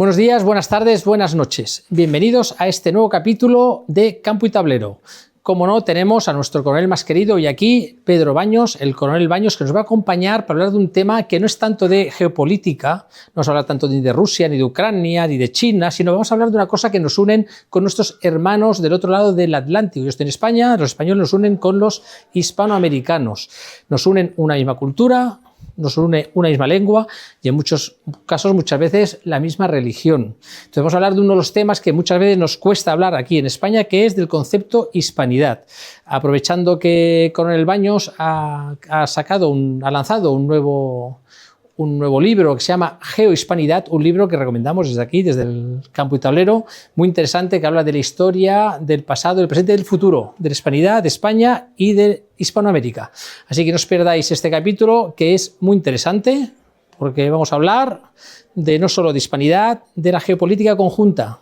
Buenos días, buenas tardes, buenas noches. Bienvenidos a este nuevo capítulo de Campo y Tablero. Como no, tenemos a nuestro coronel más querido y aquí Pedro Baños, el coronel Baños, que nos va a acompañar para hablar de un tema que no es tanto de geopolítica, no se habla tanto ni de Rusia, ni de Ucrania, ni de China, sino vamos a hablar de una cosa que nos unen con nuestros hermanos del otro lado del Atlántico. Yo estoy en España, los españoles nos unen con los hispanoamericanos, nos unen una misma cultura, nos une una misma lengua y en muchos casos, muchas veces, la misma religión. Entonces vamos a hablar de uno de los temas que muchas veces nos cuesta hablar aquí en España, que es del concepto hispanidad. Aprovechando que Coronel Baños ha lanzado un nuevo libro que se llama Geohispanidad, un libro que recomendamos desde aquí, desde el Campo y Tablero, muy interesante, que habla de la historia, del pasado, del presente y del futuro, de la hispanidad, de España y de Hispanoamérica. Así que no os perdáis este capítulo, que es muy interesante, porque vamos a hablar de no solo de hispanidad, de la geopolítica conjunta,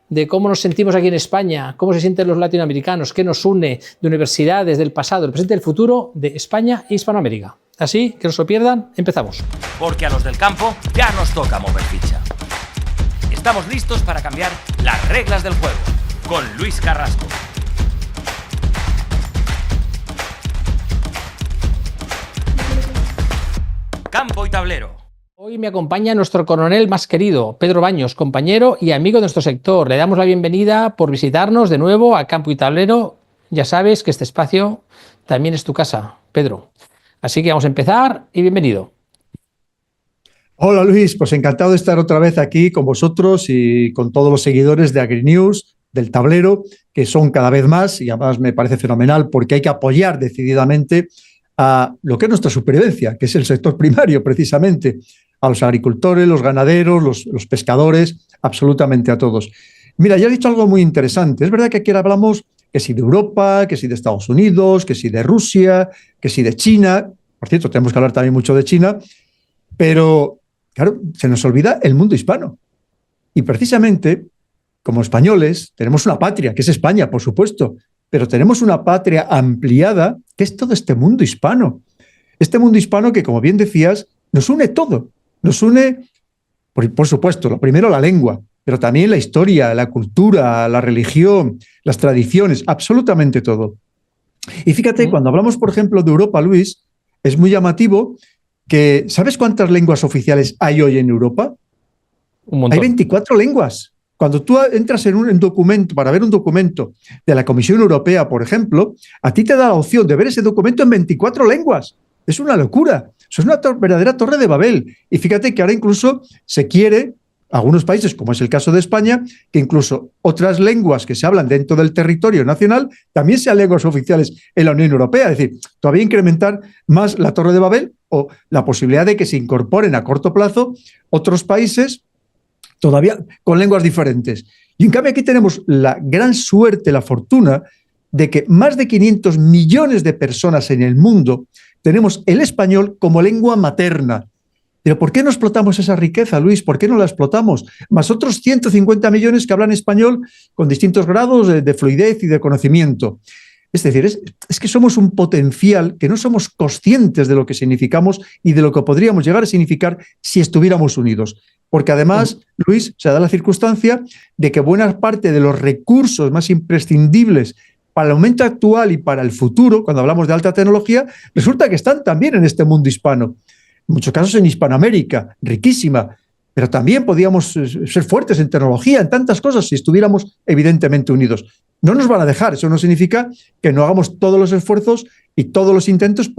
de cómo nos sentimos aquí en España, cómo se sienten los latinoamericanos, qué nos une de universidades del pasado, del presente y del futuro de España e Hispanoamérica. Así que no se lo pierdan, empezamos. Porque a los del campo ya nos toca mover ficha. Estamos listos para cambiar las reglas del juego. Con Luis Carrasco. Campo y Tablero. Hoy me acompaña nuestro coronel más querido, Pedro Baños, compañero y amigo de nuestro sector. Le damos la bienvenida por visitarnos de nuevo a Campo y Tablero. Ya sabes que este espacio también es tu casa, Pedro. Así que vamos a empezar y bienvenido. Hola Luis, pues encantado de estar otra vez aquí con vosotros y con todos los seguidores de AgriNews, del Tablero, que son cada vez más y además me parece fenomenal porque hay que apoyar decididamente a lo que es nuestra supervivencia, que es el sector primario precisamente, a los agricultores, los ganaderos, los pescadores, absolutamente a todos. Mira, ya has dicho algo muy interesante. Es verdad que aquí hablamos que si de Europa, que si de Estados Unidos, que si de Rusia, que si de China. Por cierto, tenemos que hablar también mucho de China, pero claro, se nos olvida el mundo hispano. Y precisamente, como españoles, tenemos una patria, que es España, por supuesto, pero tenemos una patria ampliada, que es todo este mundo hispano. Este mundo hispano que, como bien decías, nos une todo. Nos une, por supuesto, lo primero la lengua, pero también la historia, la cultura, la religión, las tradiciones, absolutamente todo. Y fíjate, cuando hablamos, por ejemplo, de Europa, Luis, es muy llamativo que, ¿sabes cuántas lenguas oficiales hay hoy en Europa? Un montón. Hay 24 lenguas. Cuando tú entras en un documento, para ver un documento de la Comisión Europea, por ejemplo, a ti te da la opción de ver ese documento en 24 lenguas. Es una locura. Eso es una verdadera torre de Babel. Y fíjate que ahora incluso se quiere, algunos países, como es el caso de España, que incluso otras lenguas que se hablan dentro del territorio nacional también sean lenguas oficiales en la Unión Europea. Es decir, todavía incrementar más la torre de Babel o la posibilidad de que se incorporen a corto plazo otros países todavía con lenguas diferentes. Y en cambio aquí tenemos la gran suerte, la fortuna de que más de 500 millones de personas en el mundo tenemos el español como lengua materna. Pero ¿por qué no explotamos esa riqueza, Luis? ¿Por qué no la explotamos? Más otros 150 millones que hablan español con distintos grados de fluidez y de conocimiento. Es decir, es que somos un potencial que no somos conscientes de lo que significamos y de lo que podríamos llegar a significar si estuviéramos unidos. Porque además, Luis, se da la circunstancia de que buena parte de los recursos más imprescindibles para el momento actual y para el futuro, cuando hablamos de alta tecnología, resulta que están también en este mundo hispano. En muchos casos en Hispanoamérica, riquísima, pero también podíamos ser fuertes en tecnología, en tantas cosas, si estuviéramos evidentemente unidos. No nos van a dejar, eso no significa que no hagamos todos los esfuerzos y todos los intentos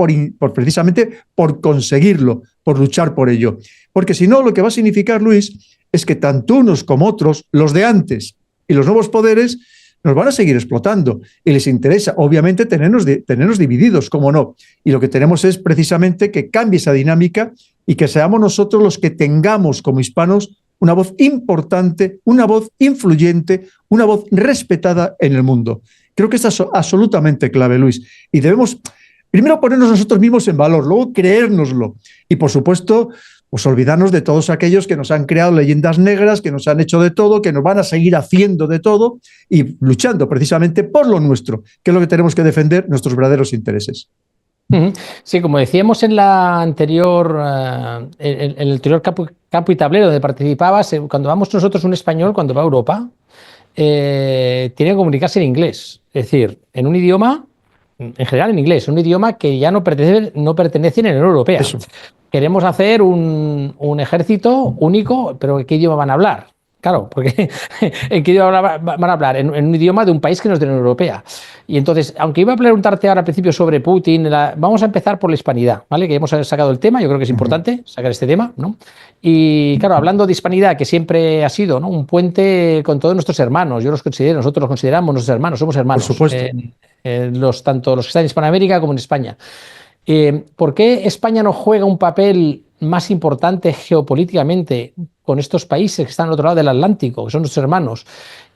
precisamente por conseguirlo, por luchar por ello. Porque si no, lo que va a significar, Luis, es que tanto unos como otros, los de antes y los nuevos poderes, nos van a seguir explotando y les interesa, obviamente, tenernos divididos, cómo no. Y lo que tenemos es precisamente que cambie esa dinámica y que seamos nosotros los que tengamos como hispanos una voz importante, una voz influyente, una voz respetada en el mundo. Creo que esto es absolutamente clave, Luis. Y debemos primero ponernos nosotros mismos en valor, luego creérnoslo. Y, por supuesto, pues olvidarnos de todos aquellos que nos han creado leyendas negras, que nos han hecho de todo, que nos van a seguir haciendo de todo y luchando precisamente por lo nuestro, que es lo que tenemos que defender, nuestros verdaderos intereses. Sí, como decíamos en la anterior, en el anterior campo y tablero donde participabas, cuando vamos nosotros, un español, cuando va a Europa, tiene que comunicarse en inglés. Es decir, en un idioma, en general en inglés, un idioma que ya no pertenece en la Unión Europea. Eso. Queremos hacer un ejército único, pero ¿qué idioma van a hablar? Claro, porque ¿en qué idioma van a hablar? En un idioma de un país que no es de la Unión Europea. Y entonces, aunque iba a preguntarte ahora al principio sobre Putin, vamos a empezar por la hispanidad, ¿vale? Que hemos sacado el tema, yo creo que es importante sacar este tema, ¿no? Y claro, hablando de hispanidad, que siempre ha sido, ¿no?, un puente con todos nuestros hermanos, nosotros los consideramos nuestros hermanos, somos hermanos. Por supuesto. Tanto los que están en Hispanoamérica como en España. ¿Por qué España no juega un papel más importante geopolíticamente con estos países que están al otro lado del Atlántico, que son nuestros hermanos?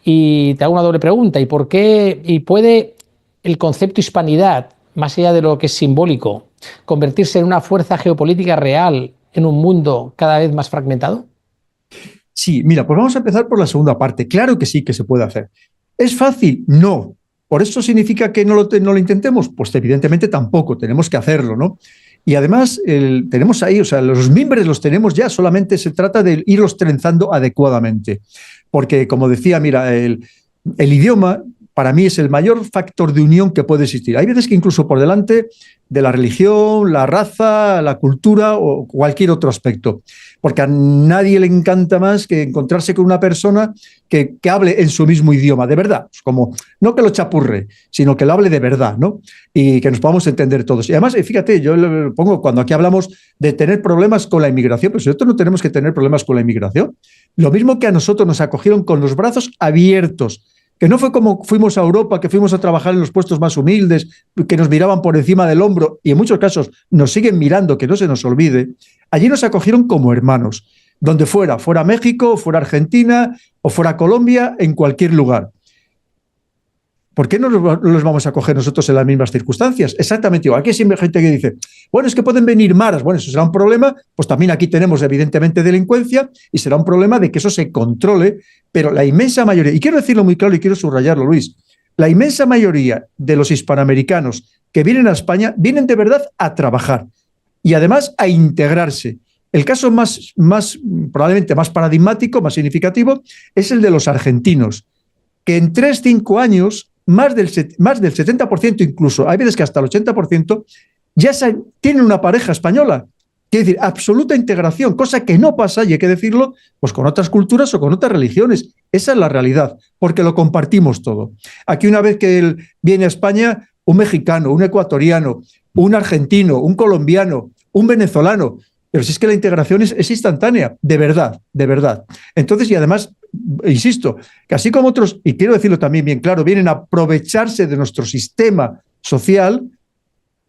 Y te hago una doble pregunta. ¿Y por qué puede el concepto hispanidad, más allá de lo que es simbólico, convertirse en una fuerza geopolítica real en un mundo cada vez más fragmentado? Sí, mira, pues vamos a empezar por la segunda parte. Claro que sí que se puede hacer. ¿Es fácil? No. ¿Por eso significa que no lo intentemos? Pues evidentemente tampoco, tenemos que hacerlo, ¿no? Y además tenemos ahí, o sea, los mimbres los tenemos ya, solamente se trata de irlos trenzando adecuadamente. Porque, como decía, mira, el idioma para mí es el mayor factor de unión que puede existir. Hay veces que incluso por delante de la religión, la raza, la cultura o cualquier otro aspecto. Porque a nadie le encanta más que encontrarse con una persona que hable en su mismo idioma, de verdad. Como, no que lo chapurre, sino que lo hable de verdad, ¿no? Y que nos podamos entender todos. Y además, fíjate, yo lo pongo cuando aquí hablamos de tener problemas con la inmigración, pues nosotros no tenemos que tener problemas con la inmigración. Lo mismo que a nosotros nos acogieron con los brazos abiertos. Que no fue como fuimos a Europa, que fuimos a trabajar en los puestos más humildes, que nos miraban por encima del hombro y en muchos casos nos siguen mirando, que no se nos olvide. Allí nos acogieron como hermanos, donde fuera México, fuera Argentina o fuera Colombia, en cualquier lugar. ¿Por qué no los vamos a acoger nosotros en las mismas circunstancias? Exactamente igual. Aquí hay siempre gente que dice, bueno, es que pueden venir maras. Bueno, eso será un problema. Pues también aquí tenemos evidentemente delincuencia y será un problema de que eso se controle, pero la inmensa mayoría, y quiero decirlo muy claro y quiero subrayarlo, Luis, la inmensa mayoría de los hispanoamericanos que vienen a España vienen de verdad a trabajar y además a integrarse. El caso más probablemente más paradigmático, más significativo, es el de los argentinos, que en 3-5 años más del 70%, incluso hay veces que hasta el 80%, ya tienen una pareja española. Quiere decir, absoluta integración, cosa que no pasa, y hay que decirlo, pues con otras culturas o con otras religiones. Esa es la realidad, porque lo compartimos todo. Aquí una vez que viene a España un mexicano, un ecuatoriano, un argentino, un colombiano, un venezolano, pero si es que la integración es instantánea, de verdad, de verdad. Entonces, y además, insisto, que así como otros, y quiero decirlo también bien claro, vienen a aprovecharse de nuestro sistema social.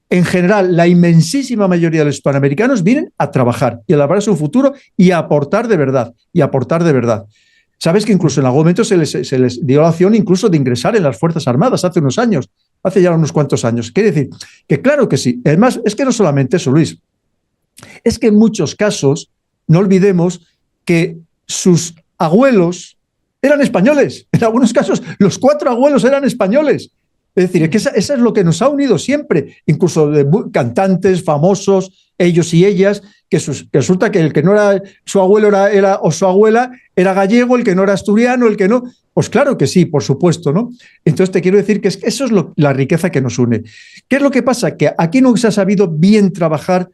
En general, la inmensísima mayoría de los hispanoamericanos vienen a trabajar y a labrarse un futuro y a aportar de verdad, y a aportar de verdad. Sabes que incluso en algún momento se les dio la opción incluso de ingresar en las Fuerzas Armadas hace unos años, hace ya unos cuantos años. Quiere decir que claro que sí. Además, es que no solamente eso, Luis, es que en muchos casos, no olvidemos que sus abuelos eran españoles. En algunos casos, los 4 abuelos eran españoles. Es decir, que esa es lo que nos ha unido siempre, incluso de cantantes famosos, ellos y ellas, que resulta que el que no era su abuelo o su abuela era gallego, el que no era asturiano, el que no. Pues claro que sí, por supuesto, ¿no? Entonces te quiero decir que eso es la riqueza que nos une. ¿Qué es lo que pasa? Que aquí no se ha sabido bien trabajar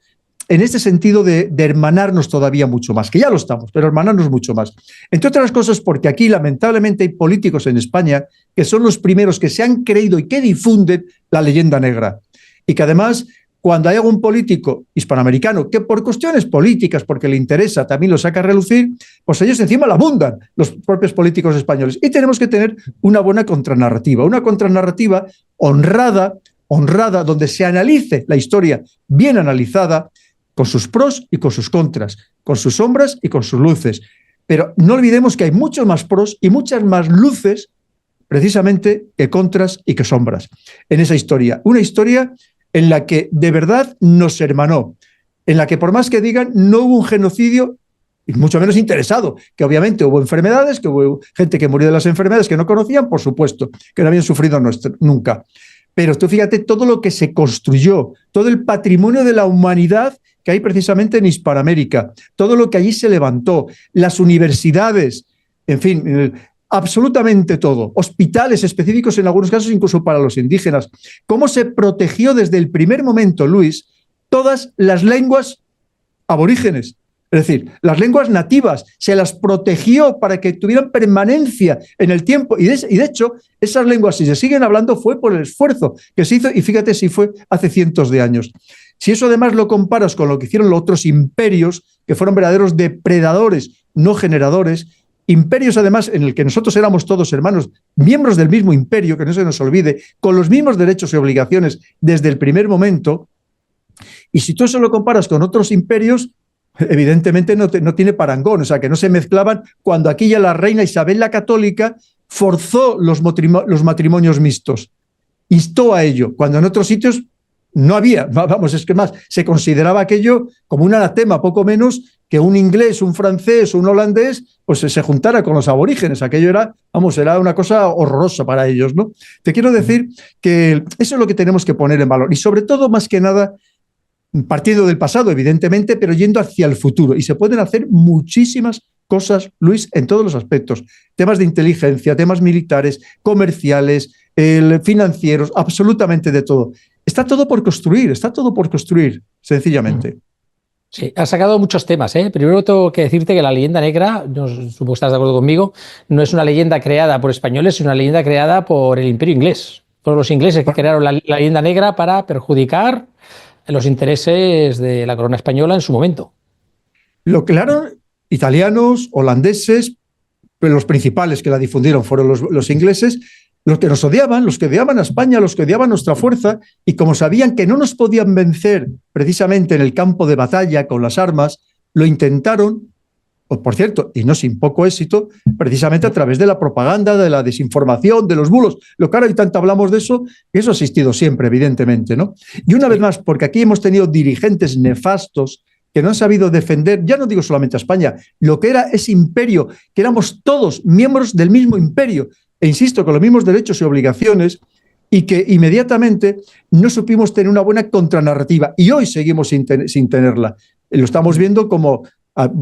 en este sentido de hermanarnos todavía mucho más, que ya lo estamos, pero hermanarnos mucho más. Entre otras cosas porque aquí lamentablemente hay políticos en España que son los primeros que se han creído y que difunden la leyenda negra. Y que además, cuando hay algún político hispanoamericano que por cuestiones políticas, porque le interesa, también lo saca a relucir, pues ellos encima la abundan, los propios políticos españoles. Y tenemos que tener una buena contranarrativa honrada, donde se analice la historia bien analizada, con sus pros y con sus contras, con sus sombras y con sus luces. Pero no olvidemos que hay muchos más pros y muchas más luces precisamente que contras y que sombras en esa historia. Una historia en la que de verdad nos hermanó, en la que por más que digan no hubo un genocidio, y mucho menos interesado, que obviamente hubo enfermedades, que hubo gente que murió de las enfermedades que no conocían, por supuesto, que no habían sufrido nunca. Pero tú fíjate todo lo que se construyó, todo el patrimonio de la humanidad que hay precisamente en Hispanoamérica, todo lo que allí se levantó, las universidades, en fin, absolutamente todo, hospitales específicos en algunos casos incluso para los indígenas. Cómo se protegió desde el primer momento, Luis, todas las lenguas aborígenes. Es decir, las lenguas nativas se las protegió para que tuvieran permanencia en el tiempo. Y de hecho, esas lenguas, si se siguen hablando, fue por el esfuerzo que se hizo, y fíjate si fue hace cientos de años. Si eso además lo comparas con lo que hicieron los otros imperios, que fueron verdaderos depredadores, no generadores, imperios además en el que nosotros éramos todos hermanos, miembros del mismo imperio, que no se nos olvide, con los mismos derechos y obligaciones desde el primer momento, y si tú eso lo comparas con otros imperios, evidentemente no tiene parangón, o sea, que no se mezclaban, cuando aquí ya la reina Isabel la Católica forzó los matrimonios mixtos, instó a ello, cuando en otros sitios no había, vamos, es que más, se consideraba aquello como un anatema, poco menos que un inglés, un francés o un holandés, pues se juntara con los aborígenes, aquello era, vamos, era una cosa horrorosa para ellos, ¿no? Te quiero decir que eso es lo que tenemos que poner en valor, y sobre todo, más que nada, partiendo del pasado, evidentemente, pero yendo hacia el futuro. Y se pueden hacer muchísimas cosas, Luis, en todos los aspectos. Temas de inteligencia, temas militares, comerciales, financieros, absolutamente de todo. Está todo por construir, sencillamente. Sí, has sacado muchos temas, ¿eh? Primero tengo que decirte que la leyenda negra, no supongo que estás de acuerdo conmigo, no es una leyenda creada por españoles, es una leyenda creada por el Imperio inglés. Fueron los ingleses que crearon la leyenda negra para perjudicar los intereses de la corona española en su momento. Lo crearon italianos, holandeses, pero los principales que la difundieron fueron los ingleses, los que nos odiaban, los que odiaban a España, los que odiaban nuestra fuerza, y como sabían que no nos podían vencer precisamente en el campo de batalla con las armas, lo intentaron, por cierto, y no sin poco éxito, precisamente a través de la propaganda, de la desinformación, de los bulos. Lo que ahora y tanto hablamos de eso, eso ha existido siempre, evidentemente, ¿no? Y una vez más, porque aquí hemos tenido dirigentes nefastos que no han sabido defender, ya no digo solamente a España, lo que era ese imperio, que éramos todos miembros del mismo imperio, e insisto, con los mismos derechos y obligaciones, y que inmediatamente no supimos tener una buena contranarrativa, y hoy seguimos sin tenerla. Lo estamos viendo como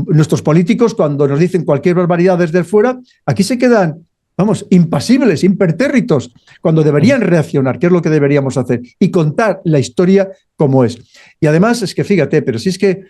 nuestros políticos, cuando nos dicen cualquier barbaridad desde fuera, aquí se quedan, vamos, impasibles, impertérritos, cuando deberían reaccionar, que es lo que deberíamos hacer, y contar la historia como es. Y además es que, fíjate, pero si es que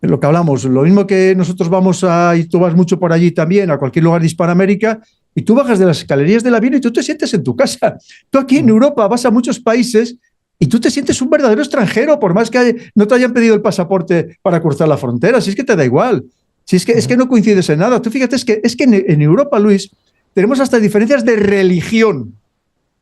lo que hablamos, lo mismo que nosotros vamos y tú vas mucho por allí también, a cualquier lugar de Hispanoamérica, y tú bajas de las escalerías del avión y tú te sientes en tu casa. Tú aquí en Europa vas a muchos países y tú te sientes un verdadero extranjero, por más que no te hayan pedido el pasaporte para cruzar la frontera, si es que te da igual, si es que no coincides en nada. Tú fíjate, es que en Europa, Luis, tenemos hasta diferencias de religión,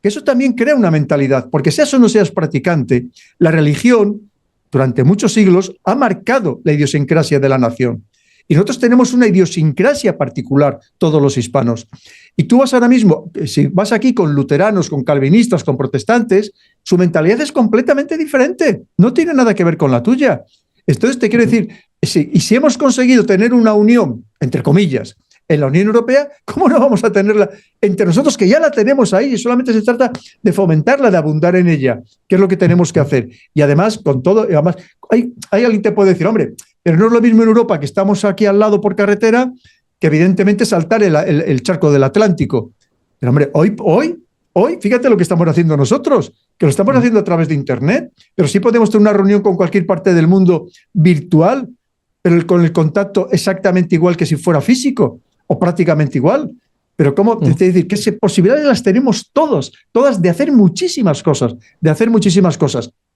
que eso también crea una mentalidad, porque seas o no seas practicante, la religión, durante muchos siglos, ha marcado la idiosincrasia de la nación. Y nosotros tenemos una idiosincrasia particular, todos los hispanos. Y tú vas ahora mismo, si vas aquí con luteranos, con calvinistas, con protestantes, su mentalidad es completamente diferente. No tiene nada que ver con la tuya. Entonces te quiero decir, si hemos conseguido tener una unión, entre comillas, en la Unión Europea, ¿cómo no vamos a tenerla entre nosotros, que ya la tenemos ahí? Y solamente se trata de fomentarla, de abundar en ella, que es lo que tenemos que hacer. Y además, con todo, además, hay alguien te puede decir, hombre, pero no es lo mismo en Europa, que estamos aquí al lado por carretera, que evidentemente saltar el charco del Atlántico. Pero hombre, hoy, fíjate lo que estamos haciendo nosotros, que lo estamos haciendo a través de Internet, pero sí podemos tener una reunión con cualquier parte del mundo virtual, pero con el contacto exactamente igual que si fuera físico, o prácticamente igual. Pero ¿cómo te decir? Que posibilidades las tenemos todas de hacer muchísimas cosas,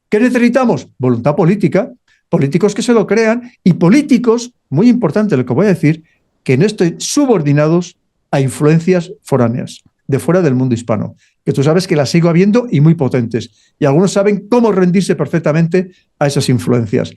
¿Qué necesitamos? Voluntad política, políticos que se lo crean, y políticos, muy importante lo que voy a decir, que no estén subordinados a influencias foráneas, de fuera del mundo hispano, que tú sabes que las sigo habiendo y muy potentes, y algunos saben cómo rendirse perfectamente a esas influencias.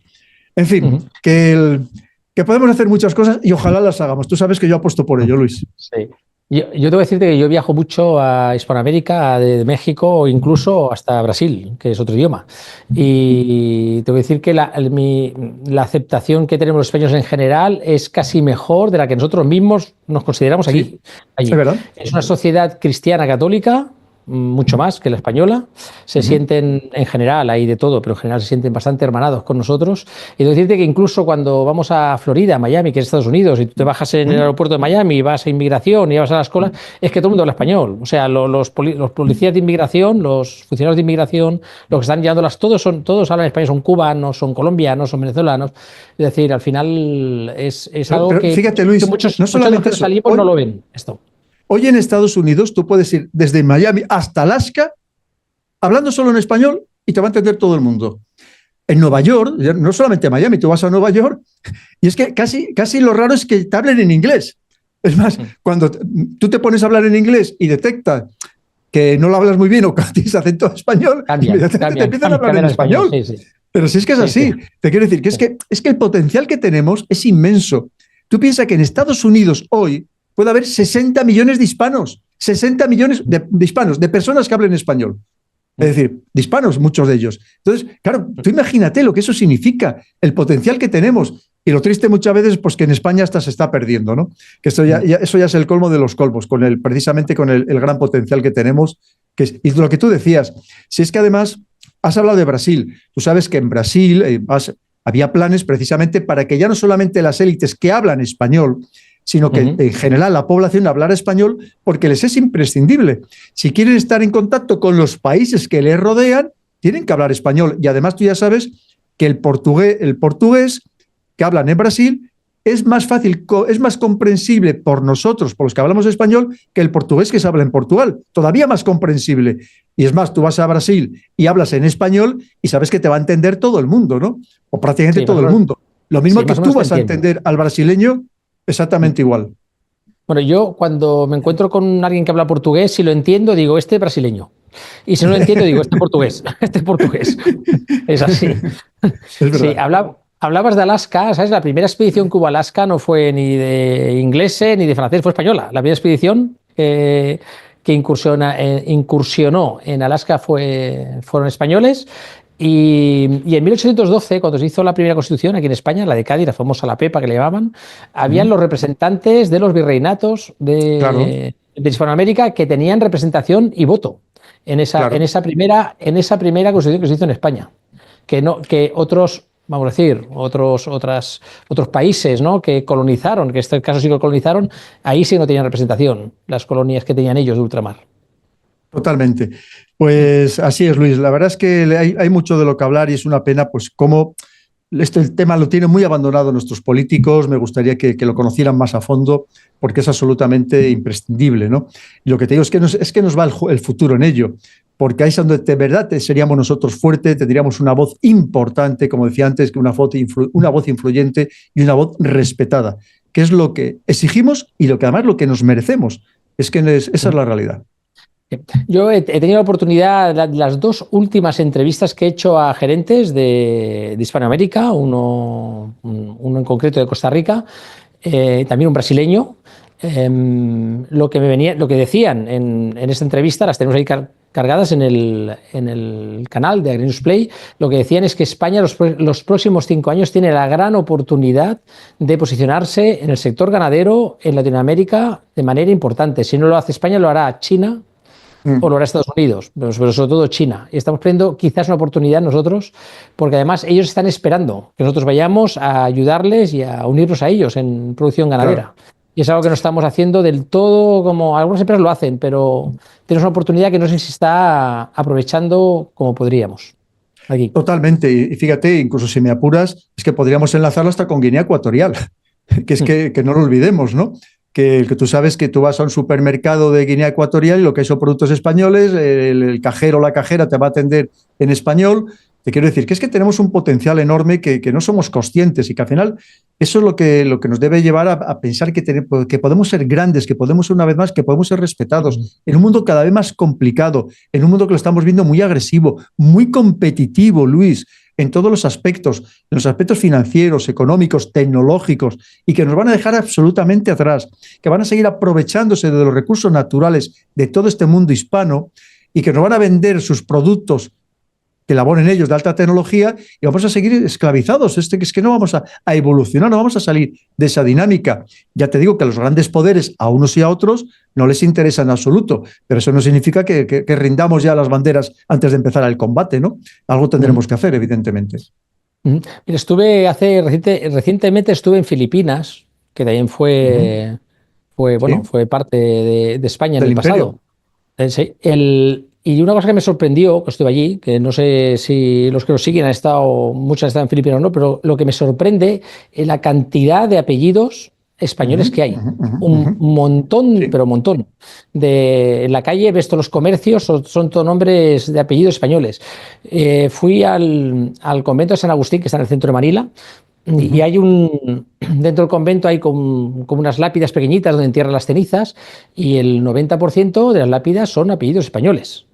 En fin, que podemos hacer muchas cosas y ojalá las hagamos. Tú sabes que yo apuesto por ello, Luis. Sí. Yo tengo que decirte que yo viajo mucho a Hispanoamérica, de México o incluso hasta Brasil, que es otro idioma. Y tengo que decir que la aceptación que tenemos los españoles en general es casi mejor de la que nosotros mismos nos consideramos aquí. Sí, allí. Es verdad. Es una sociedad cristiana católica, mucho más que la española. Se sienten, en general, hay de todo, pero en general se sienten bastante hermanados con nosotros. Y debo decirte que incluso cuando vamos a Florida, Miami, que es Estados Unidos, y tú te bajas en el aeropuerto de Miami y vas a inmigración y vas a las colas, es que todo el mundo habla español. O sea, los policías de inmigración, los funcionarios de inmigración, los que están llevándolas, todos hablan español, son cubanos, son colombianos, son venezolanos. Es decir, al final es algo pero que, fíjate, Luis, que muchos no solamente de los que eso, salimos no lo ven esto. Hoy en Estados Unidos tú puedes ir desde Miami hasta Alaska hablando solo en español y te va a entender todo el mundo. En Nueva York, no solamente Miami, tú vas a Nueva York y es que casi lo raro es que te hablen en inglés. Es más, cuando tú te pones a hablar en inglés y detectas que no lo hablas muy bien o que tienes acento español, inmediatamente te empiezan a hablar en español. Sí. Pero si es que es así, te quiero decir que es que el potencial que tenemos es inmenso. Tú piensas que en Estados Unidos hoy puede haber 60 millones de hispanos, 60 millones de hispanos, de personas que hablen español. Es decir, de hispanos, muchos de ellos. Entonces, claro, tú imagínate lo que eso significa, el potencial que tenemos. Y lo triste muchas veces, pues que en España hasta se está perdiendo, ¿no? Que eso ya es el colmo de los colmos, precisamente con el gran potencial que tenemos. Y lo que tú decías, si es que además has hablado de Brasil. Tú sabes que en Brasil había planes precisamente para que ya no solamente las élites que hablan español, sino que en general la población hablara español porque les es imprescindible. Si quieren estar en contacto con los países que les rodean, tienen que hablar español. Y además tú ya sabes que el portugués que hablan en Brasil es más fácil, es más comprensible por nosotros, por los que hablamos español, que el portugués que se habla en Portugal. Todavía más comprensible. Y es más, tú vas a Brasil y hablas en español y sabes que te va a entender todo el mundo, ¿no? O prácticamente todo el mundo. Lo mismo que tú vas a entender al brasileño exactamente igual. Bueno, yo cuando me encuentro con alguien que habla portugués, si lo entiendo, digo, este brasileño. Y si no lo entiendo, digo, este portugués. Este portugués. Es así. Es verdad. Sí, hablabas de Alaska, ¿sabes? La primera expedición que hubo a Alaska no fue ni de inglés ni de francés, fue española. La primera expedición que incursionó en Alaska fueron españoles. Y en 1812, cuando se hizo la primera constitución aquí en España, la de Cádiz, la famosa la Pepa que le llamaban, habían los representantes de los virreinatos de Hispanoamérica que tenían representación y voto en esa primera constitución que se hizo en España. Que otros, vamos a decir, otros países, ¿no?, que colonizaron, que en este caso sí que colonizaron, ahí sí no tenían representación, las colonias que tenían ellos de ultramar. Totalmente. Pues así es, Luis. La verdad es que hay mucho de lo que hablar y es una pena, pues cómo el tema lo tienen muy abandonado nuestros políticos. Me gustaría que lo conocieran más a fondo porque es absolutamente imprescindible, ¿no? Y lo que te digo es que nos va el futuro en ello, porque ahí es donde de verdad seríamos nosotros fuertes, tendríamos una voz importante, como decía antes, que una voz influyente y una voz respetada, que es lo que exigimos y además lo que nos merecemos. Esa es la realidad. Yo he tenido la oportunidad, las dos últimas entrevistas que he hecho a gerentes de Hispanoamérica, uno en concreto de Costa Rica, también un brasileño. Lo que decían en esta entrevista, las tenemos ahí cargadas en el canal de AgriNews Play. Lo que decían es que España los próximos 5 años tiene la gran oportunidad de posicionarse en el sector ganadero en Latinoamérica de manera importante. Si no lo hace España, lo hará China o lo hará Estados Unidos, pero sobre todo China. Y estamos teniendo quizás una oportunidad nosotros, porque además ellos están esperando que nosotros vayamos a ayudarles y a unirnos a ellos en producción ganadera. Claro. Y es algo que no estamos haciendo del todo como algunas empresas lo hacen, pero tenemos una oportunidad que no sé si está aprovechando como podríamos. Aquí. Totalmente. Y fíjate, incluso si me apuras, es que podríamos enlazarlo hasta con Guinea Ecuatorial, que es que no lo olvidemos, ¿no? Que tú sabes que tú vas a un supermercado de Guinea Ecuatorial y lo que son productos españoles, el cajero o la cajera te va a atender en español. Te quiero decir que es que tenemos un potencial enorme que no somos conscientes y que al final eso es lo que nos debe llevar a pensar que podemos ser grandes, que podemos ser una vez más, que podemos ser respetados en un mundo cada vez más complicado, en un mundo que lo estamos viendo muy agresivo, muy competitivo, Luis, en todos los aspectos, en los aspectos financieros, económicos, tecnológicos, y que nos van a dejar absolutamente atrás, que van a seguir aprovechándose de los recursos naturales de todo este mundo hispano y que nos van a vender sus productos que elaboren ellos de alta tecnología y vamos a seguir esclavizados. Es que no vamos a evolucionar, no vamos a salir de esa dinámica. Ya te digo que a los grandes poderes, a unos y a otros, no les interesa en absoluto, pero eso no significa que rindamos ya las banderas antes de empezar el combate, ¿no? Algo tendremos que hacer, evidentemente. Mira, recientemente estuve en Filipinas, que también fue parte de España en Del el imperio. pasado. Sí, y una cosa que me sorprendió, que estuve allí, que no sé si los que nos siguen muchos han estado en Filipinas o no, pero lo que me sorprende es la cantidad de apellidos españoles que hay. Un montón, Sí. pero un montón. En la calle ves todos los comercios, son todos nombres de apellidos españoles. Fui al convento de San Agustín, que está en el centro de Manila, y hay dentro del convento hay como unas lápidas pequeñitas donde entierran las cenizas, y el 90% de las lápidas son apellidos españoles.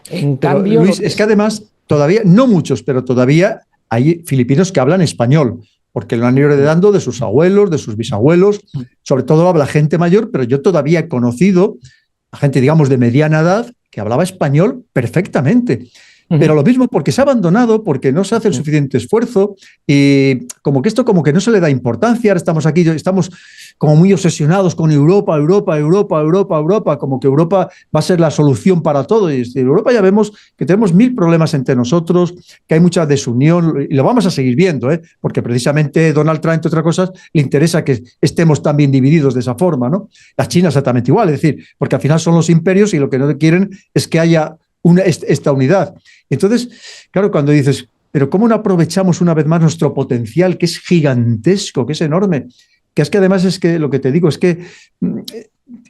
En Pero, cambio, Luis, es que además todavía, no muchos, pero todavía hay filipinos que hablan español, porque lo han ido heredando de sus abuelos, de sus bisabuelos, sobre todo habla gente mayor, pero yo todavía he conocido a gente, digamos, de mediana edad que hablaba español perfectamente. Pero lo mismo porque se ha abandonado, porque no se hace el suficiente esfuerzo y como que esto como que no se le da importancia. Ahora estamos aquí, estamos como muy obsesionados con Europa, como que Europa va a ser la solución para todo. Y en Europa ya vemos que tenemos 1000 problemas entre nosotros, que hay mucha desunión y lo vamos a seguir viendo, porque precisamente Donald Trump, entre otras cosas, le interesa que estemos tan bien divididos de esa forma, ¿no? La China exactamente igual, es decir, porque al final son los imperios y lo que no quieren es que haya esta unidad. Entonces, claro, cuando dices, pero ¿cómo no aprovechamos una vez más nuestro potencial, que es gigantesco, que es enorme? Que es que además es que lo que te digo es que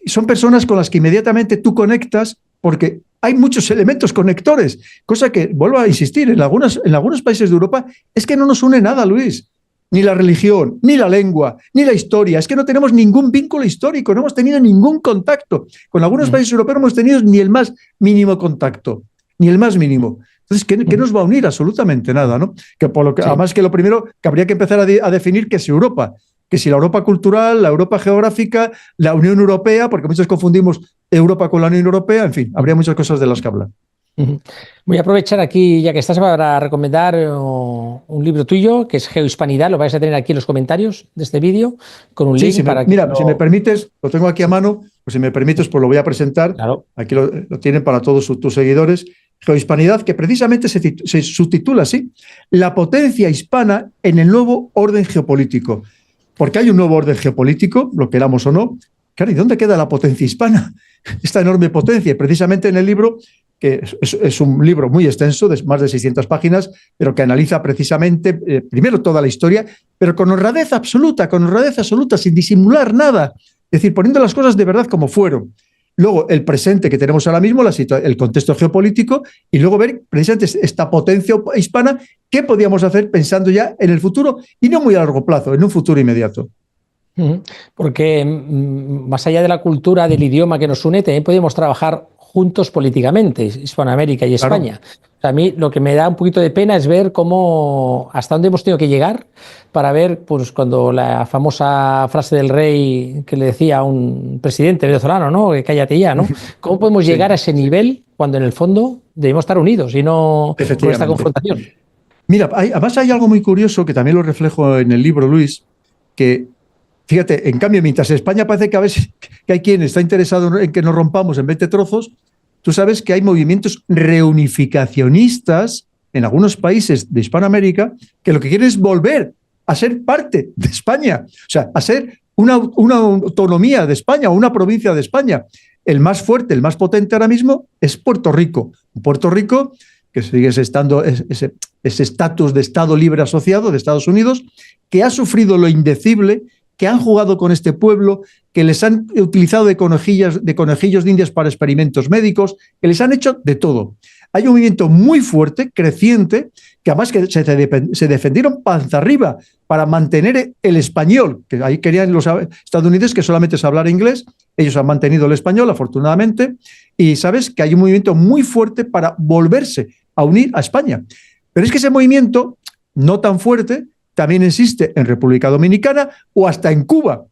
son personas con las que inmediatamente tú conectas porque hay muchos elementos conectores, cosa que, vuelvo a insistir, en algunos países de Europa es que no nos une nada, Luis. Ni la religión, ni la lengua, ni la historia. Es que no tenemos ningún vínculo histórico, no hemos tenido ningún contacto. Con algunos países europeos no hemos tenido ni el más mínimo contacto, ni el más mínimo. Entonces, ¿qué nos va a unir? Absolutamente nada, ¿no? Además que lo primero que habría que empezar a definir qué es Europa. Que si la Europa cultural, la Europa geográfica, la Unión Europea, porque muchos confundimos Europa con la Unión Europea, en fin, habría muchas cosas de las que hablar. Voy a aprovechar aquí, ya que estás, para recomendar un libro tuyo, que es Geohispanidad. Lo vais a tener aquí en los comentarios de este vídeo, con un link para que... Mira, si me permites, lo tengo aquí a mano, pues si me permites, pues lo voy a presentar. Claro. Aquí lo tienen para todos tus seguidores. Geohispanidad, que precisamente se subtitula así, La potencia hispana en el nuevo orden geopolítico. Porque hay un nuevo orden geopolítico, lo queramos o no. Claro, ¿y dónde queda la potencia hispana? Esta enorme potencia. Precisamente en el libro, que es un libro muy extenso, de más de 600 páginas, pero que analiza precisamente, primero toda la historia, pero con honradez absoluta, sin disimular nada. Es decir, poniendo las cosas de verdad como fueron. Luego, el presente que tenemos ahora mismo, el contexto geopolítico, y luego ver precisamente esta potencia hispana, qué podíamos hacer pensando ya en el futuro, y no muy a largo plazo, en un futuro inmediato. Porque más allá de la cultura, del idioma que nos une, también podemos trabajar juntos políticamente, Hispanoamérica y España. Claro. O sea, a mí lo que me da un poquito de pena es ver hasta dónde hemos tenido que llegar para ver, pues, cuando la famosa frase del rey que le decía a un presidente venezolano, ¿no? Que cállate ya, ¿no? ¿Cómo podemos llegar a ese nivel cuando en el fondo debemos estar unidos y no con esta confrontación? Mira, además hay algo muy curioso que también lo reflejo en el libro, Luis, que fíjate, en cambio, mientras España parece que a veces que hay quien está interesado en que nos rompamos en 20 trozos, tú sabes que hay movimientos reunificacionistas en algunos países de Hispanoamérica que lo que quieren es volver a ser parte de España, o sea, a ser una autonomía de España o una provincia de España. El más fuerte, el más potente ahora mismo es Puerto Rico. Puerto Rico, que sigue estando ese estatus de Estado libre asociado de Estados Unidos, que ha sufrido lo indecible, que han jugado con este pueblo, que les han utilizado de conejillos de indias para experimentos médicos, que les han hecho de todo. Hay un movimiento muy fuerte, creciente, que además que se defendieron panza arriba para mantener el español, que ahí querían los estadounidenses que solamente es hablar inglés, ellos han mantenido el español, afortunadamente, y sabes que hay un movimiento muy fuerte para volverse a unir a España. Pero es que ese movimiento, no tan fuerte, también existe en República Dominicana o hasta en Cuba.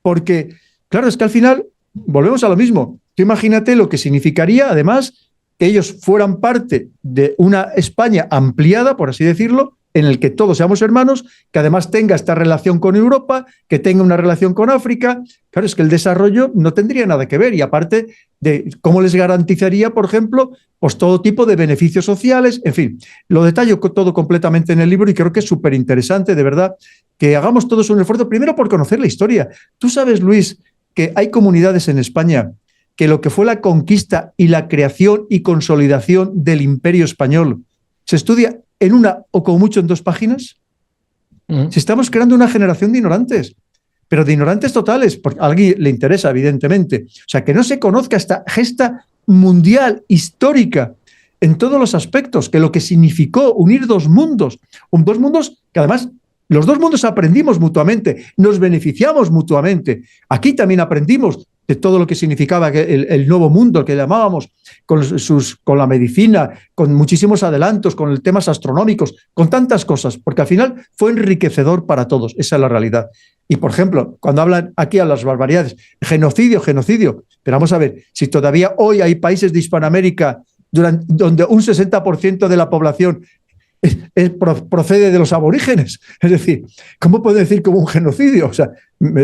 Porque, claro, es que al final volvemos a lo mismo. Tú imagínate lo que significaría, además, que ellos fueran parte de una España ampliada, por así decirlo, en el que todos seamos hermanos, que además tenga esta relación con Europa, que tenga una relación con África. Claro, es que el desarrollo no tendría nada que ver, y aparte de cómo les garantizaría, por ejemplo, pues todo tipo de beneficios sociales, en fin, lo detallo todo completamente en el libro y creo que es súper interesante, de verdad, que hagamos todos un esfuerzo, primero por conocer la historia. Tú sabes, Luis, que hay comunidades en España que lo que fue la conquista y la creación y consolidación del Imperio Español se estudia en una o como mucho en 2 páginas. Si estamos creando una generación de ignorantes, pero de ignorantes totales, porque a alguien le interesa, evidentemente. O sea, que no se conozca esta gesta mundial, histórica, en todos los aspectos, que lo que significó unir 2 mundos que además los 2 mundos aprendimos mutuamente, nos beneficiamos mutuamente. Aquí también aprendimos de todo lo que significaba el nuevo mundo que llamábamos, con la medicina, con muchísimos adelantos, con temas astronómicos, con tantas cosas, porque al final fue enriquecedor para todos, esa es la realidad. Y, por ejemplo, cuando hablan aquí a las barbaridades, genocidio, pero vamos a ver, si todavía hoy hay países de Hispanoamérica donde un 60% de la población procede de los aborígenes. Es decir, ¿cómo puede decir como un genocidio? O sea,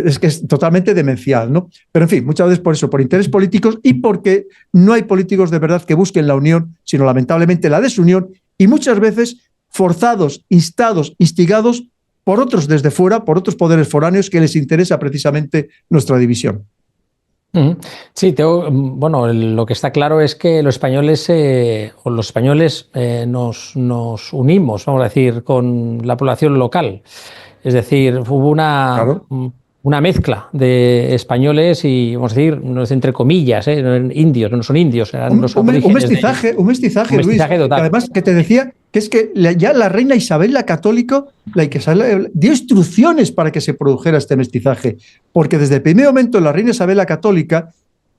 es que es totalmente demencial, ¿no? Pero en fin, muchas veces por eso, por intereses políticos y porque no hay políticos de verdad que busquen la unión, sino lamentablemente la desunión y muchas veces forzados, instados, instigados por otros desde fuera, por otros poderes foráneos que les interesa precisamente nuestra división. Sí, bueno, lo que está claro es que los españoles nos unimos, vamos a decir, con la población local. Es decir, hubo una mezcla de españoles y, vamos a decir, entre comillas, indios, no son indios, eran los aborígenes. Un mestizaje, Luis. Total. Además, que te decía que es que ya la reina Isabel la Católica dio instrucciones para que se produjera este mestizaje, porque desde el primer momento la reina Isabel la Católica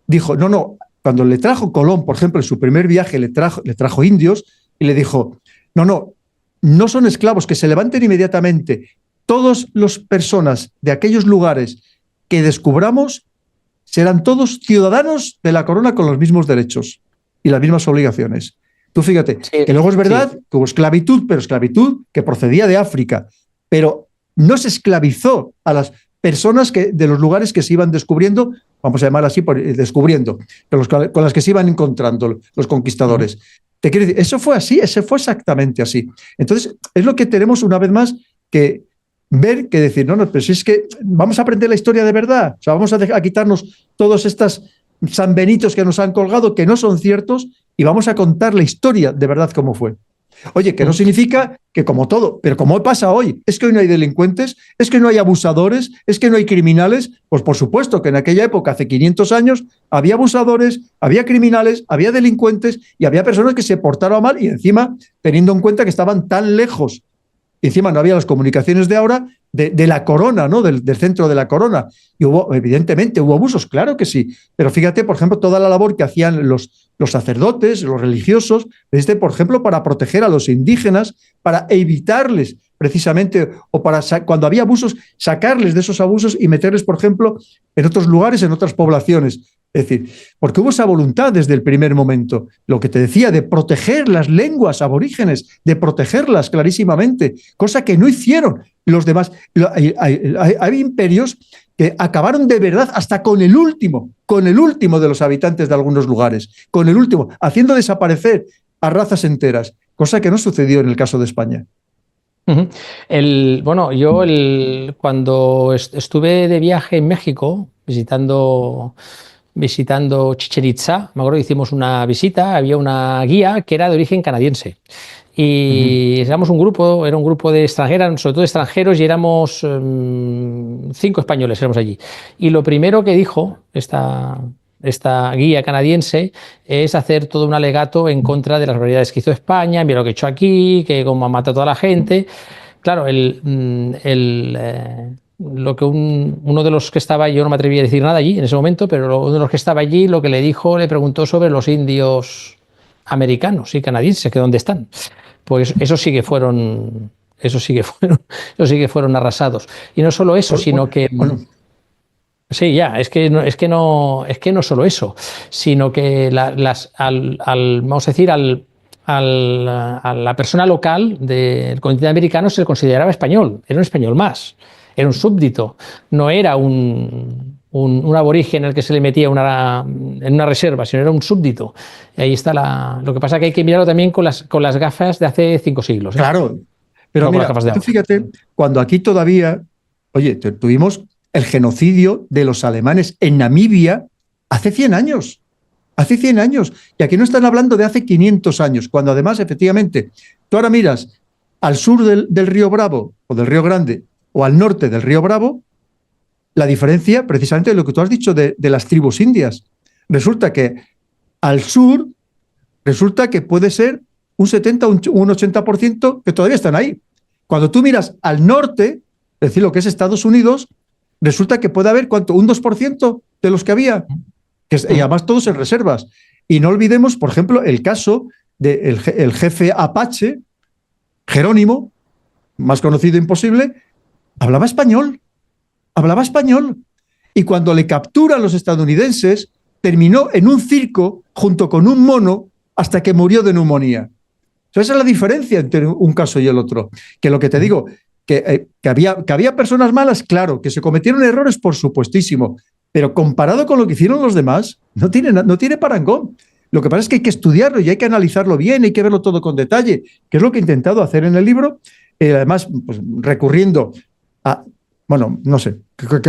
dijo, no, cuando le trajo Colón, por ejemplo, en su primer viaje le trajo indios y le dijo, no son esclavos, que se levanten inmediatamente. Todas las personas de aquellos lugares que descubramos serán todos ciudadanos de la corona con los mismos derechos y las mismas obligaciones. Tú fíjate, que luego es verdad que hubo esclavitud, pero esclavitud que procedía de África, pero no se esclavizó a las personas de los lugares que se iban descubriendo, vamos a llamar así, descubriendo, con las que se iban encontrando los conquistadores. Te quiero decir, eso fue así, eso fue exactamente así. Entonces, es lo que tenemos una vez más que ver, que decir, pero si es que vamos a aprender la historia de verdad, o sea, vamos a quitarnos todos estos sanbenitos que nos han colgado, que no son ciertos, y vamos a contar la historia de verdad cómo fue. Oye, que no significa que como todo, pero como pasa hoy, es que hoy no hay delincuentes, es que no hay abusadores, es que no hay criminales, pues por supuesto que en aquella época, hace 500 años, había abusadores, había criminales, había delincuentes y había personas que se portaron mal y encima, teniendo en cuenta que estaban tan lejos, encima no había las comunicaciones de ahora, de la corona, ¿no? Del centro de la corona. Y evidentemente, hubo abusos, claro que sí. Pero fíjate, por ejemplo, toda la labor que hacían los sacerdotes, los religiosos, por ejemplo, para proteger a los indígenas, para evitarles precisamente, o para, cuando había abusos, sacarles de esos abusos y meterles, por ejemplo, en otros lugares, en otras poblaciones. Es decir, porque hubo esa voluntad desde el primer momento, lo que te decía, de proteger las lenguas aborígenes, de protegerlas clarísimamente, cosa que no hicieron los demás. Hay imperios que acabaron de verdad hasta con el último de los habitantes de algunos lugares, con el último, haciendo desaparecer a razas enteras, cosa que no sucedió en el caso de España. Cuando estuve de viaje en México, visitando Chichén Itzá, me acuerdo que hicimos una visita, había una guía que era de origen canadiense. Y éramos era un grupo de extranjeros, sobre todo de extranjeros, y éramos 5 españoles, éramos allí. Y lo primero que dijo esta guía canadiense es hacer todo un alegato en contra de las barbaridades que hizo España, mira lo que he hecho aquí, que cómo ha matado a toda la gente. Claro, lo que uno de los que estaba allí, yo no me atreví a decir nada allí en ese momento, pero uno de los que estaba allí lo que le preguntó sobre los indios americanos y canadienses, que dónde están. Pues esos sí que fueron arrasados. Y no solo eso, sino que Sí, ya, es que no solo eso, sino que vamos a decir, a la persona local del continente americano se le consideraba español, era un español más, era un súbdito, no era un aborigen al que se le metía en una reserva, sino era un súbdito. Y ahí está lo que pasa es que hay que mirarlo también con las gafas de hace 5 siglos. Claro, pero no mira, tú fíjate, cuando aquí todavía, oye, tuvimos el genocidio de los alemanes en Namibia hace 100 años. Hace 100 años. Y aquí no están hablando de hace 500 años, cuando además, efectivamente, tú ahora miras al sur del río Bravo o del río Grande o al norte del río Bravo, la diferencia precisamente de lo que tú has dicho de las tribus indias. Resulta que al sur, resulta que puede ser un 70 o un 80% que todavía están ahí. Cuando tú miras al norte, es decir, lo que es Estados Unidos, resulta que puede haber, ¿cuánto? Un 2% de los que había, y además todos en reservas. Y no olvidemos, por ejemplo, el caso del jefe Apache, Jerónimo, más conocido imposible, hablaba español. Y cuando le capturan los estadounidenses, terminó en un circo junto con un mono hasta que murió de neumonía. Esa es la diferencia entre un caso y el otro. Que lo que te digo, que había personas malas, claro, que se cometieron errores, por supuestísimo, pero comparado con lo que hicieron los demás, no tiene parangón. Lo que pasa es que hay que estudiarlo y hay que analizarlo bien, hay que verlo todo con detalle, que es lo que he intentado hacer en el libro, además pues, recurriendo a, bueno, no sé,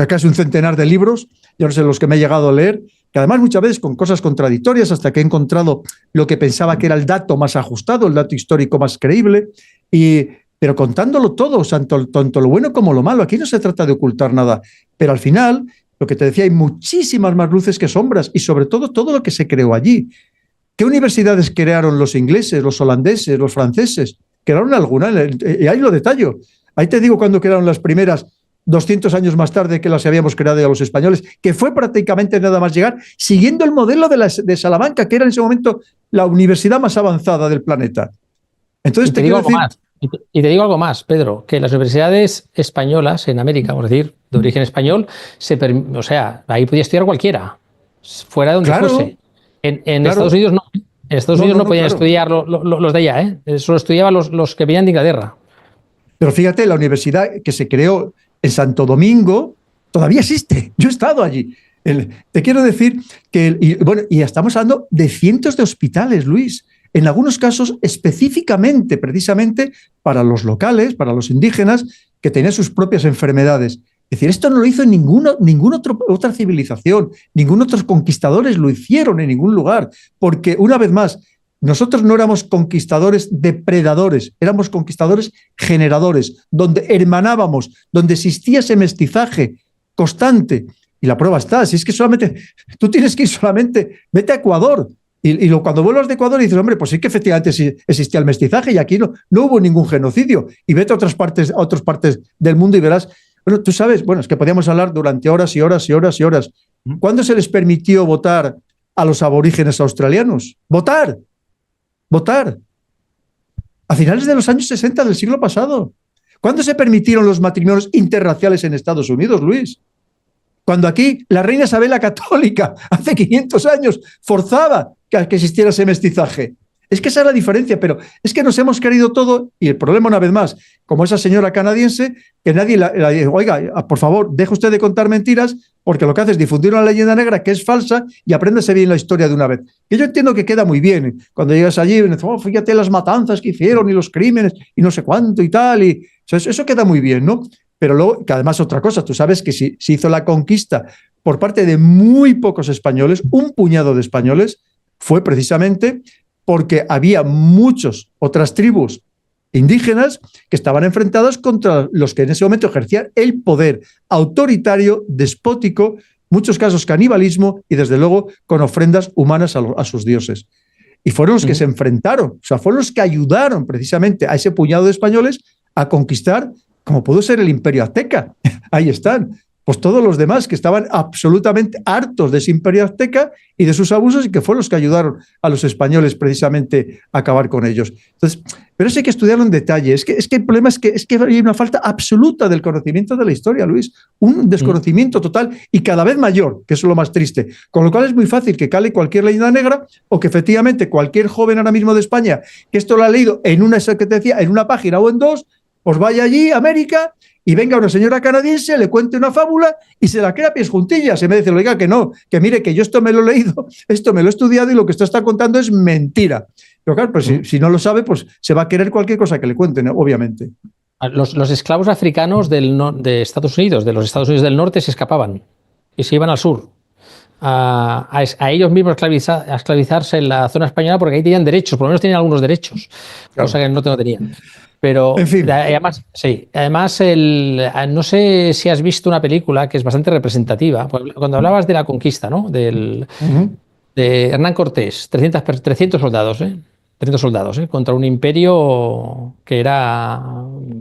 casi un centenar de libros, yo no sé los que me he llegado a leer, que además muchas veces con cosas contradictorias, hasta que he encontrado lo que pensaba que era el dato más ajustado, el dato histórico más creíble, pero contándolo todo, o sea, tanto lo bueno como lo malo. Aquí no se trata de ocultar nada, pero al final, lo que te decía, hay muchísimas más luces que sombras, y sobre todo lo que se creó allí. ¿Qué universidades crearon los ingleses, los holandeses, los franceses? Crearon alguna, y ahí lo detallo. Ahí te digo cuándo crearon las primeras, 200 años más tarde que las habíamos creado ya los españoles, que fue prácticamente nada más llegar, siguiendo el modelo de Salamanca, que era en ese momento la universidad más avanzada del planeta. Entonces te quiero decir... Y te digo algo más, Pedro, que las universidades españolas en América, vamos a decir, de origen español, o sea, ahí podía estudiar cualquiera, fuera de donde fuese. En Estados Unidos no. En Estados Unidos no podían estudiar los de allá, ¿eh? Solo estudiaban los que venían de Inglaterra. Pero fíjate, la universidad que se creó en Santo Domingo todavía existe. Yo he estado allí. Te quiero decir que, y estamos hablando de cientos de hospitales, Luis, en algunos casos específicamente, precisamente para los locales, para los indígenas, que tenían sus propias enfermedades. Es decir, esto no lo hizo en ninguna otra civilización, ningún otros conquistadores lo hicieron en ningún lugar, porque una vez más, nosotros no éramos conquistadores depredadores, éramos conquistadores generadores, donde hermanábamos, donde existía ese mestizaje constante. Y la prueba está, si es que solamente, tú tienes que ir solamente, vete a Ecuador, y cuando vuelvas de Ecuador y dices, hombre, pues sí que efectivamente existía el mestizaje y aquí no hubo ningún genocidio. Y vete a otras partes del mundo y verás, bueno, tú sabes, bueno, es que podíamos hablar durante horas y horas y horas y horas. ¿Cuándo se les permitió votar a los aborígenes australianos? ¡Votar! A finales de los años 60 del siglo pasado. ¿Cuándo se permitieron los matrimonios interraciales en Estados Unidos, Luis? Cuando aquí la reina Isabel la Católica, hace 500 años, forzaba que existiera ese mestizaje. Es que esa es la diferencia, pero es que nos hemos creído todo, y el problema, una vez más, como esa señora canadiense, que nadie la dice, oiga, por favor, deje usted de contar mentiras, porque lo que hace es difundir una leyenda negra que es falsa y apréndase bien la historia de una vez. Que yo entiendo que queda muy bien. Cuando llegas allí, fíjate las matanzas que hicieron y los crímenes y no sé cuánto y tal, y eso queda muy bien, ¿no? Pero luego, que además otra cosa, tú sabes que se hizo la conquista por parte de muy pocos españoles, un puñado de españoles, fue precisamente porque había muchas otras tribus indígenas que estaban enfrentadas contra los que en ese momento ejercían el poder autoritario, despótico, muchos casos canibalismo y desde luego con ofrendas humanas a sus dioses. Y fueron los que se enfrentaron, o sea, fueron los que ayudaron precisamente a ese puñado de españoles a conquistar, como pudo ser el Imperio Azteca. Ahí están. pues todos los demás que estaban absolutamente hartos de ese imperio azteca y de sus abusos y que fueron los que ayudaron a los españoles precisamente a acabar con ellos. Entonces, pero eso hay que estudiarlo en detalle. Es que el problema es que hay una falta absoluta del conocimiento de la historia, Luis. Un desconocimiento total y cada vez mayor, que eso es lo más triste. Con lo cual es muy fácil que cale cualquier leyenda negra o que efectivamente cualquier joven ahora mismo de España que esto lo ha leído en una página o en dos, pues vaya allí a América y venga una señora canadiense, le cuente una fábula y se la crea a pies juntillas. En vez de decirle, oiga, que no, que mire, que yo esto me lo he leído, esto me lo he estudiado y lo que usted está contando es mentira. Pero claro, pues si no lo sabe, pues se va a querer cualquier cosa que le cuenten, obviamente. Los esclavos africanos de Estados Unidos, de los Estados Unidos del Norte, se escapaban y se iban al sur a ellos mismos a esclavizarse en la zona española porque ahí tenían derechos, por lo menos tenían algunos derechos, claro. Cosa que no tenían. Pero en fin. además, sí, además no sé si has visto una película que es bastante representativa. Cuando hablabas de la conquista, ¿no? De Hernán Cortés, 300 soldados, 300 soldados, contra un imperio que era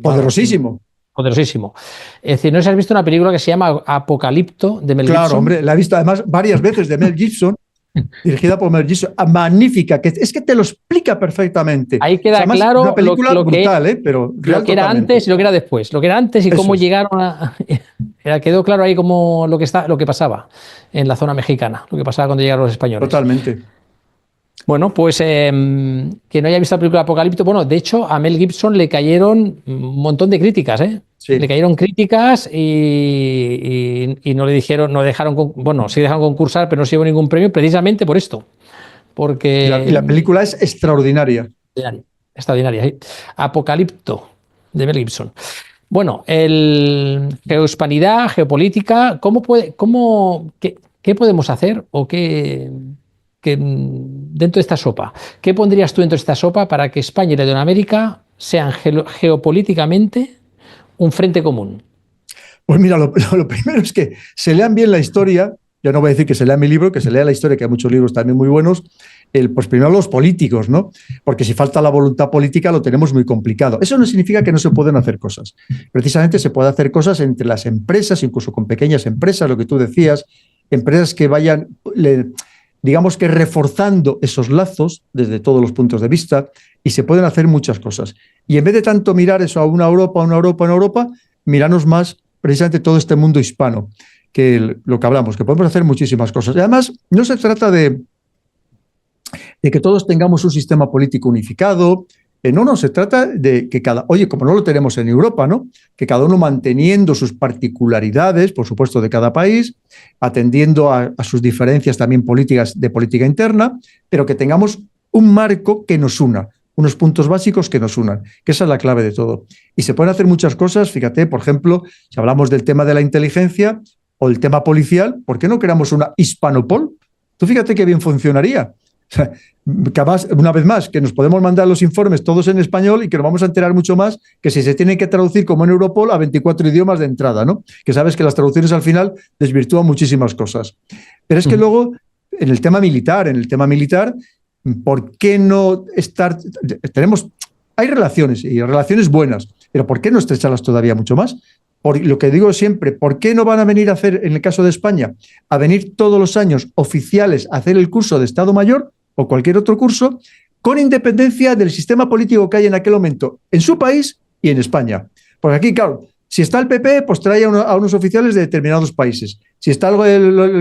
poderosísimo. Poderosísimo. Es decir, no sé si has visto una película que se llama Apocalipto de Mel Gibson. Claro, hombre, la he visto además varias veces de Mel Gibson. Dirigida por Mel Gibson, magnífica, que es que te lo explica perfectamente. Ahí queda claro una película brutal, pero lo que era antes y lo que era después. Lo que era antes y cómo llegaron a. Quedó claro ahí como lo que pasaba en la zona mexicana, lo que pasaba cuando llegaron los españoles. Totalmente. Bueno, pues que no haya visto la película Apocalipto. Bueno, de hecho, a Mel Gibson le cayeron un montón de críticas, Sí. Le cayeron críticas y no le dijeron, no dejaron, bueno, sí dejaron concursar, pero no se llevó ningún premio precisamente por esto. Porque y la película es extraordinaria. Extraordinaria, sí. Apocalipto de Mel Gibson. Bueno, geohispanidad, geopolítica, ¿qué podemos hacer o qué dentro de esta sopa? ¿Qué pondrías tú dentro de esta sopa para que España y Latinoamérica sean geopolíticamente un frente común? Pues mira, lo primero es que se lean bien la historia. Yo no voy a decir que se lea mi libro, que se lea la historia, que hay muchos libros también muy buenos. Pues primero los políticos, ¿no? Porque si falta la voluntad política lo tenemos muy complicado. Eso no significa que no se pueden hacer cosas. Precisamente se puede hacer cosas entre las empresas, incluso con pequeñas empresas, lo que tú decías, empresas que vayan, digamos que reforzando esos lazos desde todos los puntos de vista, y se pueden hacer muchas cosas. Y en vez de tanto mirar eso a una Europa, mirarnos más precisamente todo este mundo hispano, que lo que hablamos, que podemos hacer muchísimas cosas. Y además, no se trata de que todos tengamos un sistema político unificado. No, se trata de que como no lo tenemos en Europa, ¿no? Que cada uno manteniendo sus particularidades, por supuesto, de cada país, atendiendo a sus diferencias también políticas de política interna, pero que tengamos un marco que nos una, unos puntos básicos que nos unan, que esa es la clave de todo. Y se pueden hacer muchas cosas, fíjate, por ejemplo, si hablamos del tema de la inteligencia o el tema policial, ¿por qué no creamos una Hispanopol? Tú fíjate qué bien funcionaría. Una vez más, que nos podemos mandar los informes todos en español y que nos vamos a enterar mucho más que si se tienen que traducir como en Europol a 24 idiomas de entrada, ¿no? Que sabes que las traducciones al final desvirtúan muchísimas cosas. Pero es que luego, en el tema militar, ¿por qué no estar? Hay relaciones y relaciones buenas, pero ¿por qué no estrecharlas todavía mucho más? Por lo que digo siempre, ¿por qué no van a venir a hacer, en el caso de España, a venir todos los años oficiales a hacer el curso de Estado Mayor o cualquier otro curso, con independencia del sistema político que hay en aquel momento en su país y en España? Porque aquí, claro, si está el PP, pues trae a unos oficiales de determinados países. Si están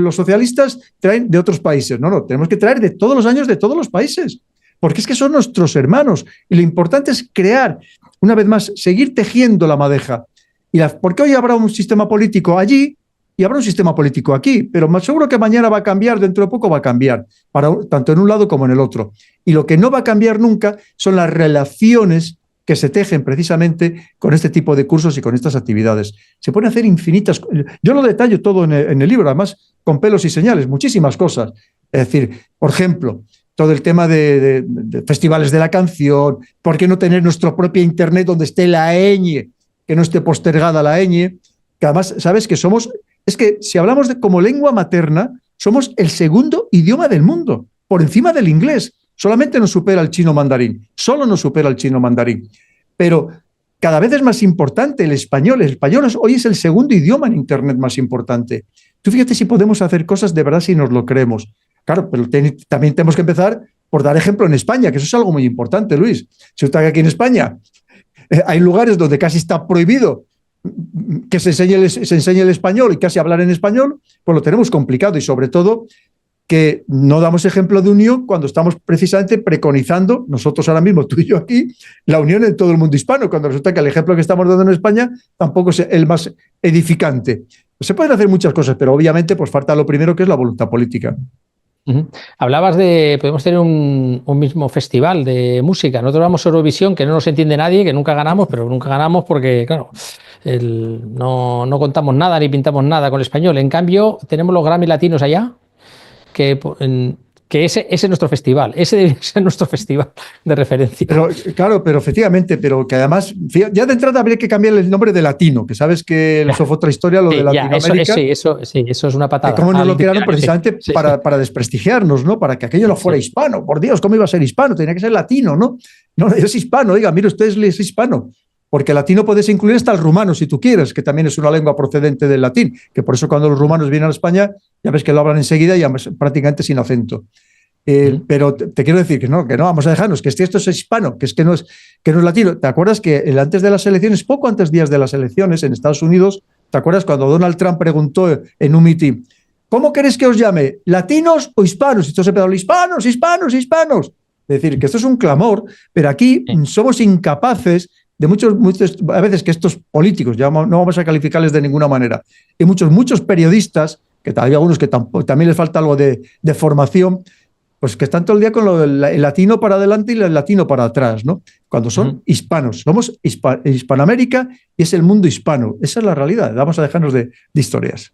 los socialistas, traen de otros países. No, tenemos que traer de todos los años de todos los países, porque es que son nuestros hermanos. Y lo importante es crear, una vez más, seguir tejiendo la madeja. Porque hoy habrá un sistema político allí y habrá un sistema político aquí, pero más seguro que mañana va a cambiar, dentro de poco va a cambiar, tanto en un lado como en el otro. Y lo que no va a cambiar nunca son las relaciones que se tejen precisamente con este tipo de cursos y con estas actividades. Se pueden hacer infinitas. Yo lo detallo todo en el libro, además con pelos y señales, muchísimas cosas. Es decir, por ejemplo, todo el tema de festivales de la canción, ¿por qué no tener nuestro propio internet donde esté la ñ, que no esté postergada la ñ? Que además, ¿sabes que es que si hablamos como lengua materna, somos el segundo idioma del mundo, por encima del inglés. Solamente nos supera el chino mandarín, solo nos supera el chino mandarín. Pero cada vez es más importante el español. El español hoy es el segundo idioma en Internet más importante. Tú fíjate si podemos hacer cosas de verdad si nos lo creemos. Claro, pero también tenemos que empezar por dar ejemplo en España, que eso es algo muy importante, Luis. Si usted aquí en España hay lugares donde casi está prohibido que se enseñe el español y casi hablar en español, pues lo tenemos complicado y sobre todo que no damos ejemplo de unión cuando estamos precisamente preconizando, nosotros ahora mismo, tú y yo aquí, la unión en todo el mundo hispano, cuando resulta que el ejemplo que estamos dando en España tampoco es el más edificante. Se pueden hacer muchas cosas, pero obviamente pues falta lo primero, que es la voluntad política. Hablabas de, podemos tener un mismo festival de música. Nosotros vamos a Eurovisión, que no nos entiende nadie, que nunca ganamos, pero nunca ganamos porque, claro, no contamos nada ni pintamos nada con el español. En cambio, tenemos los Grammy latinos allá, que ese es nuestro festival, ese debe ser nuestro festival de referencia. Pero, claro, pero efectivamente, pero que además, ya de entrada habría que cambiar el nombre de latino, que sabes que eso fue otra historia, lo de Latinoamérica. Eso es una patada. Cómo nos lo crearon precisamente para desprestigiarnos, ¿no? Para que aquello no fuera hispano. Por Dios, ¿cómo iba a ser hispano? Tenía que ser latino, ¿no? No, es hispano, oiga, mire, usted es hispano. Porque latino puedes incluir hasta el rumano, si tú quieres, que también es una lengua procedente del latín, que por eso cuando los rumanos vienen a España, ya ves que lo hablan enseguida y prácticamente sin acento. Pero te quiero decir que no, vamos a dejarnos, que esto es hispano, que no es latino. ¿Te acuerdas que antes de las elecciones, poco antes días de las elecciones en Estados Unidos, ¿te acuerdas cuando Donald Trump preguntó en un mitin, ¿cómo queréis que os llame? ¿Latinos o hispanos? Y todos empezaron, hispanos, hispanos, hispanos. Es decir, que esto es un clamor, pero aquí somos incapaces de muchos, a veces que estos políticos, ya no vamos a calificarles de ninguna manera, y muchos periodistas, que hay algunos que también les falta algo de formación, pues que están todo el día con el latino para adelante y el latino para atrás, ¿no? Cuando son hispanos. Somos Hispanoamérica y es el mundo hispano. Esa es la realidad. Vamos a dejarnos de historias.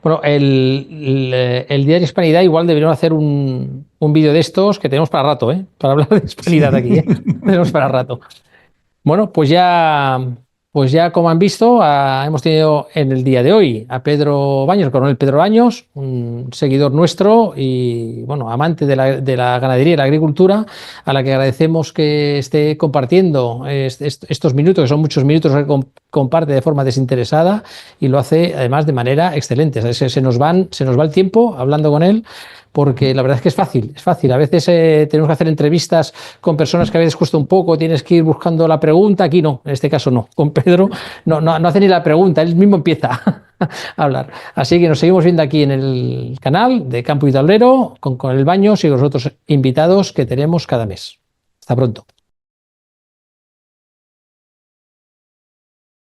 Bueno, el Día de la Hispanidad igual deberíamos hacer un vídeo de estos que tenemos para rato, para hablar de hispanidad aquí, tenemos para rato. Bueno, pues ya como han visto, hemos tenido en el día de hoy a Pedro Baños, el coronel Pedro Baños, un seguidor nuestro y bueno, amante de la ganadería y la agricultura, a la que agradecemos que esté compartiendo estos minutos, que son muchos minutos que comparte de forma desinteresada y lo hace además de manera excelente. Se nos va el tiempo hablando con él, porque la verdad es que es fácil. A veces tenemos que hacer entrevistas con personas que a veces cuesta un poco, tienes que ir buscando la pregunta. Aquí no, en este caso no. Con Pedro no hace ni la pregunta, él mismo empieza a hablar. Así que nos seguimos viendo aquí en el canal de Campo y Tablero con el Baños y los otros invitados que tenemos cada mes. Hasta pronto.